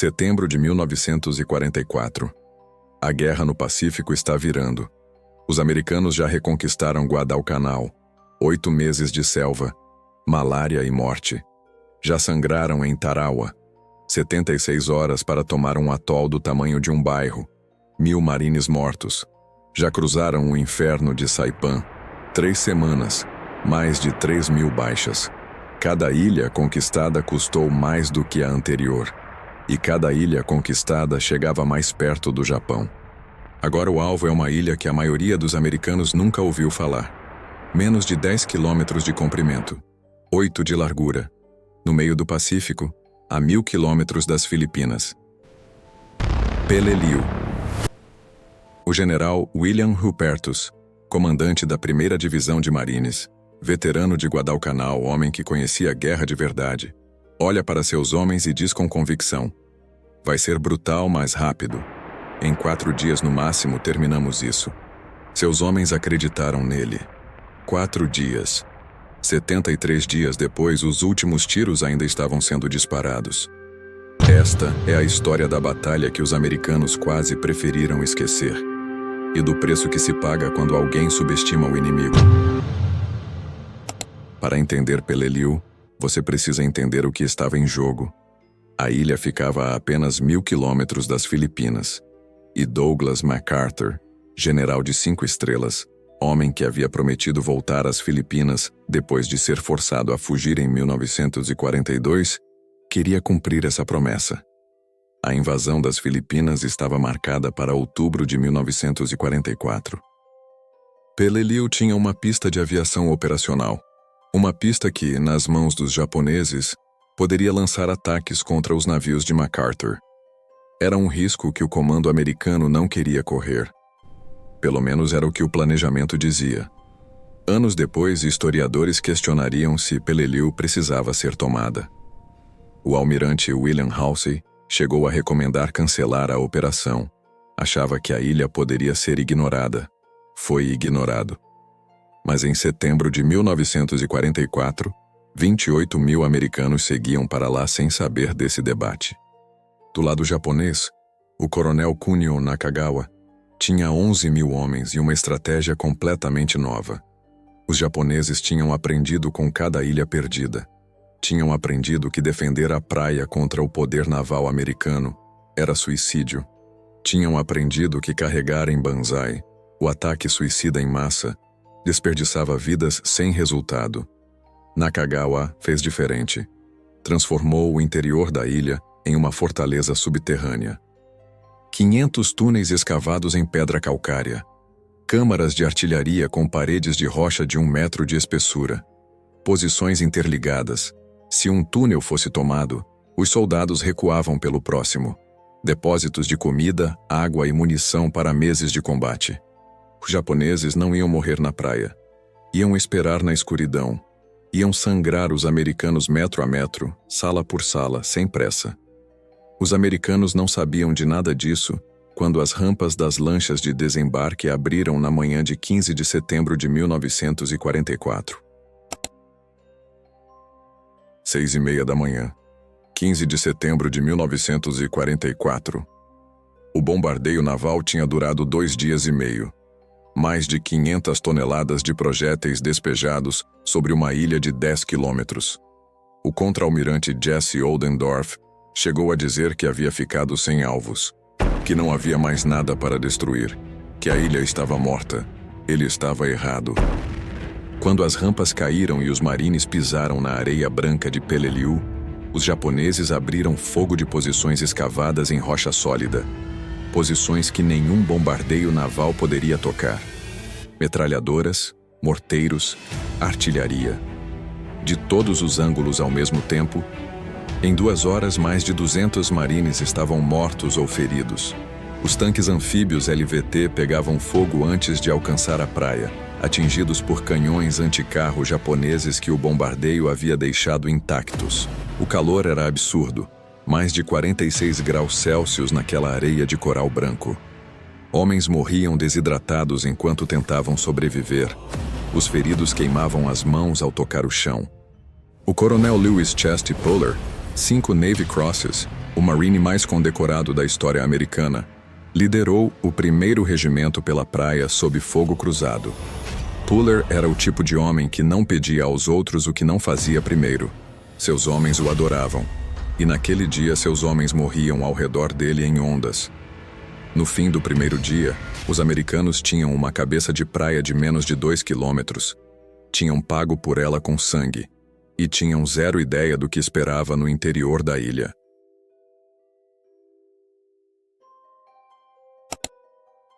Setembro de 1944. A guerra no Pacífico está virando. Os americanos já reconquistaram Guadalcanal. 8 meses de selva, malária e morte. Já sangraram em Tarawa. 76 horas para tomar um atol do tamanho de um bairro. 1000 marines mortos. Já cruzaram o inferno de Saipan. 3 semanas, mais de 3.000 baixas. Cada ilha conquistada custou mais do que a anterior. E cada ilha conquistada chegava mais perto do Japão. Agora o alvo é uma ilha que a maioria dos americanos nunca ouviu falar. Menos de 10 quilômetros de comprimento, 8 de largura, no meio do Pacífico, a 1000 quilômetros das Filipinas. Peleliu. O general William Rupertus, comandante da 1ª Divisão de Marines, veterano de Guadalcanal, homem que conhecia a guerra de verdade, olha para seus homens e diz com convicção: vai ser brutal, mas rápido. Em 4 dias no máximo terminamos isso. Seus homens acreditaram nele. 4 dias. 73 dias depois, os últimos tiros ainda estavam sendo disparados. Esta é a história da batalha que os americanos quase preferiram esquecer. E do preço que se paga quando alguém subestima o inimigo. Para entender Peleliu, você precisa entender o que estava em jogo. A ilha ficava a apenas 1000 quilômetros das Filipinas. E Douglas MacArthur, general de 5 estrelas, homem que havia prometido voltar às Filipinas depois de ser forçado a fugir em 1942, queria cumprir essa promessa. A invasão das Filipinas estava marcada para outubro de 1944. Peleliu tinha uma pista de aviação operacional. Uma pista que, nas mãos dos japoneses, poderia lançar ataques contra os navios de MacArthur. Era um risco que o comando americano não queria correr. Pelo menos era o que o planejamento dizia. Anos depois, historiadores questionariam se Peleliu precisava ser tomada. O almirante William Halsey chegou a recomendar cancelar a operação. Achava que a ilha poderia ser ignorada. Foi ignorado. Mas em setembro de 1944, 28.000 americanos seguiam para lá sem saber desse debate. Do lado japonês, o coronel Kunio Nakagawa tinha 11.000 homens e uma estratégia completamente nova. Os japoneses tinham aprendido com cada ilha perdida. Tinham aprendido que defender a praia contra o poder naval americano era suicídio. Tinham aprendido que carregar em Banzai, o ataque suicida em massa, desperdiçava vidas sem resultado. Nakagawa fez diferente. Transformou o interior da ilha em uma fortaleza subterrânea. 500 túneis escavados em pedra calcária. Câmaras de artilharia com paredes de rocha de 1 metro de espessura. Posições interligadas. Se um túnel fosse tomado, os soldados recuavam pelo próximo. Depósitos de comida, água e munição para meses de combate. Os japoneses não iam morrer na praia. Iam esperar na escuridão. Iam sangrar os americanos metro a metro, sala por sala, sem pressa. Os americanos não sabiam de nada disso quando as rampas das lanchas de desembarque abriram na manhã de 15 de setembro de 1944. 6:30 da manhã, 15 de setembro de 1944. O bombardeio naval tinha durado 2 dias e meio. Mais de 500 toneladas de projéteis despejados sobre uma ilha de 10 quilômetros. O contra-almirante Jesse Oldendorf chegou a dizer que havia ficado sem alvos, que não havia mais nada para destruir, que a ilha estava morta. Ele estava errado. Quando as rampas caíram e os marines pisaram na areia branca de Peleliu, os japoneses abriram fogo de posições escavadas em rocha sólida. Posições que nenhum bombardeio naval poderia tocar. Metralhadoras, morteiros, artilharia. De todos os ângulos ao mesmo tempo, em 2 horas mais de 200 marines estavam mortos ou feridos. Os tanques anfíbios LVT pegavam fogo antes de alcançar a praia, atingidos por canhões anticarro japoneses que o bombardeio havia deixado intactos. O calor era absurdo. Mais de 46 graus Celsius naquela areia de coral branco. Homens morriam desidratados enquanto tentavam sobreviver. Os feridos queimavam as mãos ao tocar o chão. O coronel Lewis Chesty Puller, 5 Navy Crosses, o Marine mais condecorado da história americana, liderou o primeiro regimento pela praia sob fogo cruzado. Puller era o tipo de homem que não pedia aos outros o que não fazia primeiro. Seus homens o adoravam, e naquele dia seus homens morriam ao redor dele em ondas. No fim do primeiro dia, os americanos tinham uma cabeça de praia de menos de 2 quilômetros. Tinham pago por ela com sangue, e tinham zero ideia do que esperava no interior da ilha.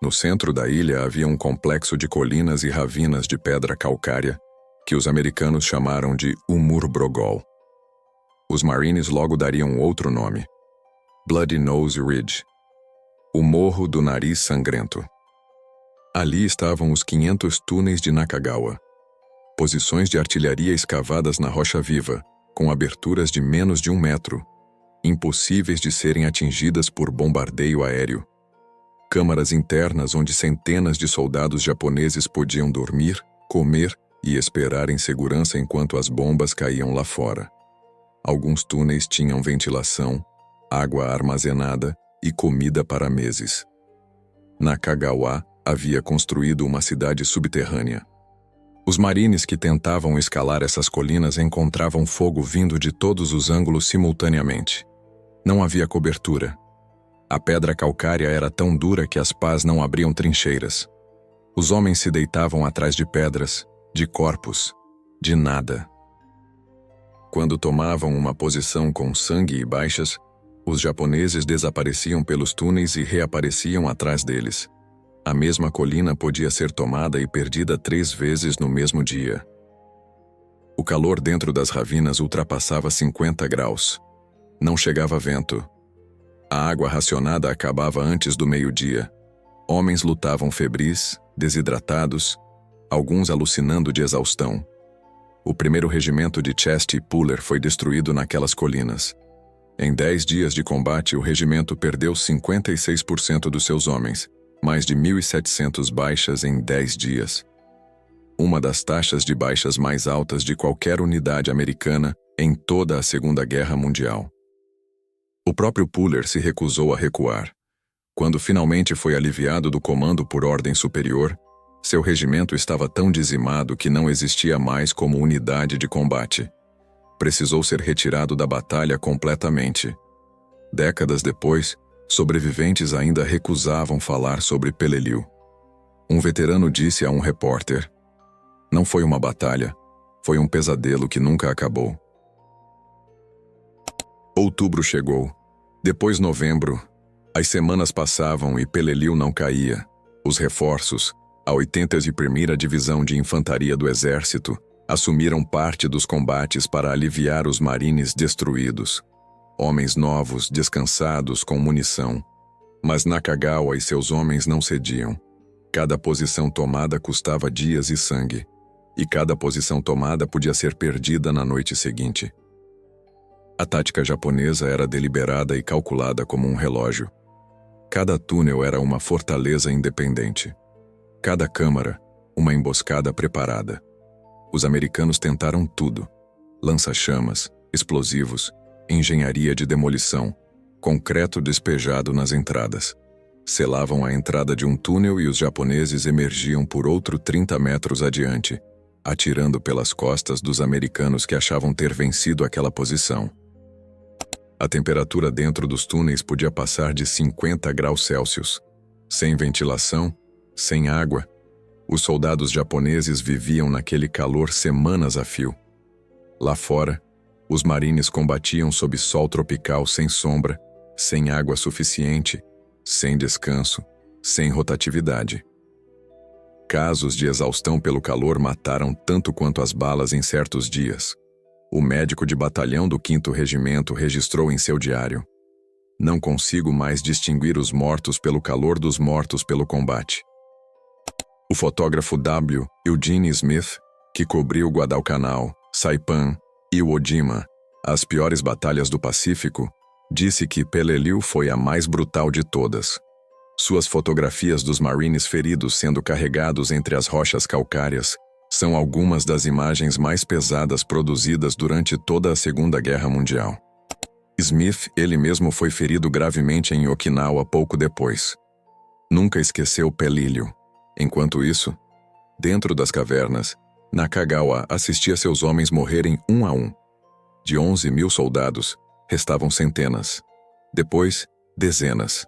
No centro da ilha havia um complexo de colinas e ravinas de pedra calcária, que os americanos chamaram de Umur Brogol. Os Marines logo dariam outro nome: Bloody Nose Ridge, o Morro do Nariz Sangrento. Ali estavam os 500 túneis de Nakagawa, posições de artilharia escavadas na rocha viva, com aberturas de menos de 1 metro, impossíveis de serem atingidas por bombardeio aéreo. Câmaras internas onde centenas de soldados japoneses podiam dormir, comer e esperar em segurança enquanto as bombas caíam lá fora. Alguns túneis tinham ventilação, água armazenada e comida para meses. Nakagawa havia construído uma cidade subterrânea. Os marines que tentavam escalar essas colinas encontravam fogo vindo de todos os ângulos simultaneamente. Não havia cobertura. A pedra calcária era tão dura que as pás não abriam trincheiras. Os homens se deitavam atrás de pedras, de corpos, de nada. Quando tomavam uma posição com sangue e baixas, os japoneses desapareciam pelos túneis e reapareciam atrás deles. A mesma colina podia ser tomada e perdida 3 vezes no mesmo dia. O calor dentro das ravinas ultrapassava 50 graus. Não chegava vento. A água racionada acabava antes do meio-dia. Homens lutavam febris, desidratados, alguns alucinando de exaustão. O primeiro regimento de Chesty e Puller foi destruído naquelas colinas. Em 10 dias de combate, o regimento perdeu 56% dos seus homens, mais de 1.700 baixas em 10 dias. Uma das taxas de baixas mais altas de qualquer unidade americana em toda a Segunda Guerra Mundial. O próprio Puller se recusou a recuar. Quando finalmente foi aliviado do comando por ordem superior, seu regimento estava tão dizimado que não existia mais como unidade de combate. Precisou ser retirado da batalha completamente. Décadas depois, sobreviventes ainda recusavam falar sobre Peleliu. Um veterano disse a um repórter: "Não foi uma batalha, foi um pesadelo que nunca acabou." Outubro chegou. Depois novembro. As semanas passavam e Peleliu não caía. Os reforços, a 81ª Divisão de Infantaria do Exército, assumiram parte dos combates para aliviar os marines destruídos. Homens novos, descansados, com munição. Mas Nakagawa e seus homens não cediam. Cada posição tomada custava dias e sangue. E cada posição tomada podia ser perdida na noite seguinte. A tática japonesa era deliberada e calculada como um relógio. Cada túnel era uma fortaleza independente. Cada câmara, uma emboscada preparada. Os americanos tentaram tudo: lança-chamas, explosivos, engenharia de demolição, concreto despejado nas entradas. Selavam a entrada de um túnel e os japoneses emergiam por outro 30 metros adiante, atirando pelas costas dos americanos que achavam ter vencido aquela posição. A temperatura dentro dos túneis podia passar de 50 graus Celsius. Sem ventilação, sem água, os soldados japoneses viviam naquele calor semanas a fio. Lá fora, os marines combatiam sob sol tropical sem sombra, sem água suficiente, sem descanso, sem rotatividade. Casos de exaustão pelo calor mataram tanto quanto as balas em certos dias. O médico de batalhão do 5º Regimento registrou em seu diário: "Não consigo mais distinguir os mortos pelo calor dos mortos pelo combate." O fotógrafo W. Eugene Smith, que cobriu Guadalcanal, Saipan, Iwo Jima, as piores batalhas do Pacífico, disse que Peleliu foi a mais brutal de todas. Suas fotografias dos marines feridos sendo carregados entre as rochas calcárias são algumas das imagens mais pesadas produzidas durante toda a Segunda Guerra Mundial. Smith, ele mesmo foi ferido gravemente em Okinawa pouco depois. Nunca esqueceu Pelilio. Enquanto isso, dentro das cavernas, Nakagawa assistia seus homens morrerem um a um. De 11.000 soldados, restavam centenas. Depois, dezenas.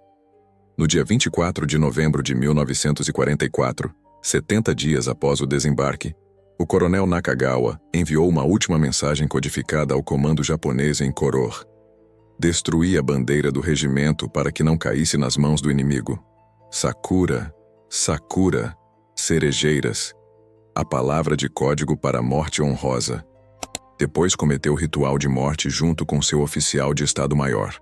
No dia 24 de novembro de 1944, 70 dias após o desembarque, o coronel Nakagawa enviou uma última mensagem codificada ao comando japonês em Koror. Destruí a bandeira do regimento para que não caísse nas mãos do inimigo. Sakura, Sakura, cerejeiras. A palavra de código para a morte honrosa. Depois cometeu o ritual de morte junto com seu oficial de Estado-Maior.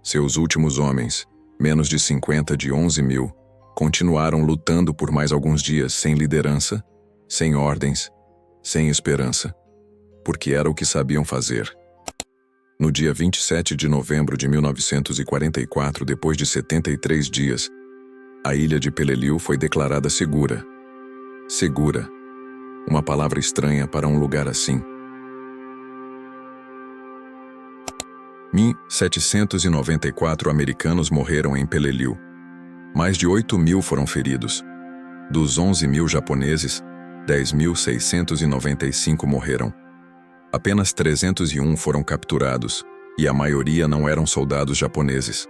Seus últimos homens, menos de 50 de 11.000, continuaram lutando por mais alguns dias sem liderança, sem ordens, sem esperança, porque era o que sabiam fazer. No dia 27 de novembro de 1944, depois de 73 dias, a ilha de Peleliu foi declarada segura. Segura. Uma palavra estranha para um lugar assim. 1.794 americanos morreram em Peleliu. Mais de 8.000 foram feridos. Dos 11.000 japoneses, 10.695 morreram. Apenas 301 foram capturados, e a maioria não eram soldados japoneses.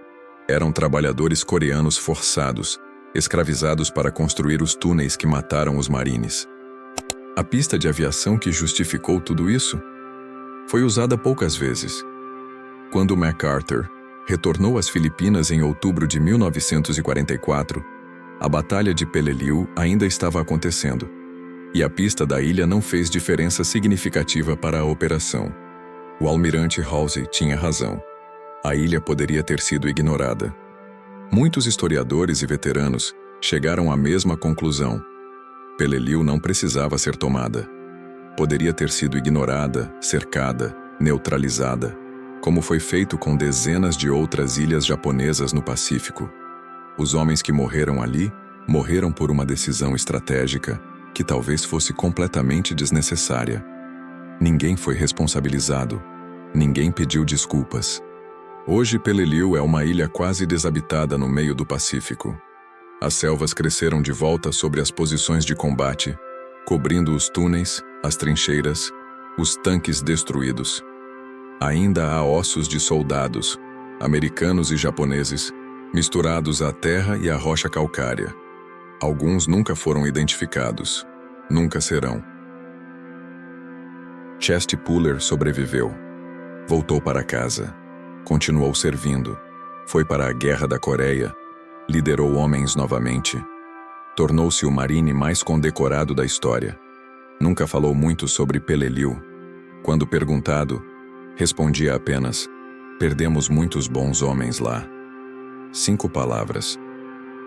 Eram trabalhadores coreanos forçados, escravizados para construir os túneis que mataram os marines. A pista de aviação que justificou tudo isso foi usada poucas vezes. Quando MacArthur retornou às Filipinas em outubro de 1944, a Batalha de Peleliu ainda estava acontecendo, e a pista da ilha não fez diferença significativa para a operação. O almirante Halsey tinha razão. A ilha poderia ter sido ignorada. Muitos historiadores e veteranos chegaram à mesma conclusão. Peleliu não precisava ser tomada. Poderia ter sido ignorada, cercada, neutralizada, como foi feito com dezenas de outras ilhas japonesas no Pacífico. Os homens que morreram ali, morreram por uma decisão estratégica que talvez fosse completamente desnecessária. Ninguém foi responsabilizado. Ninguém pediu desculpas. Hoje Peleliu é uma ilha quase desabitada no meio do Pacífico. As selvas cresceram de volta sobre as posições de combate, cobrindo os túneis, as trincheiras, os tanques destruídos. Ainda há ossos de soldados, americanos e japoneses, misturados à terra e à rocha calcária. Alguns nunca foram identificados. Nunca serão. Chesty Puller sobreviveu. Voltou para casa. Continuou servindo. Foi para a Guerra da Coreia. Liderou homens novamente. Tornou-se o marine mais condecorado da história. Nunca falou muito sobre Peleliu. Quando perguntado, respondia apenas: perdemos muitos bons homens lá. 5 palavras.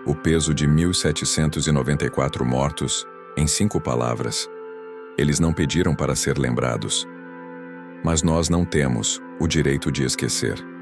O peso de 1.794 mortos em 5 palavras. Eles não pediram para ser lembrados. Mas nós não temos o direito de esquecer.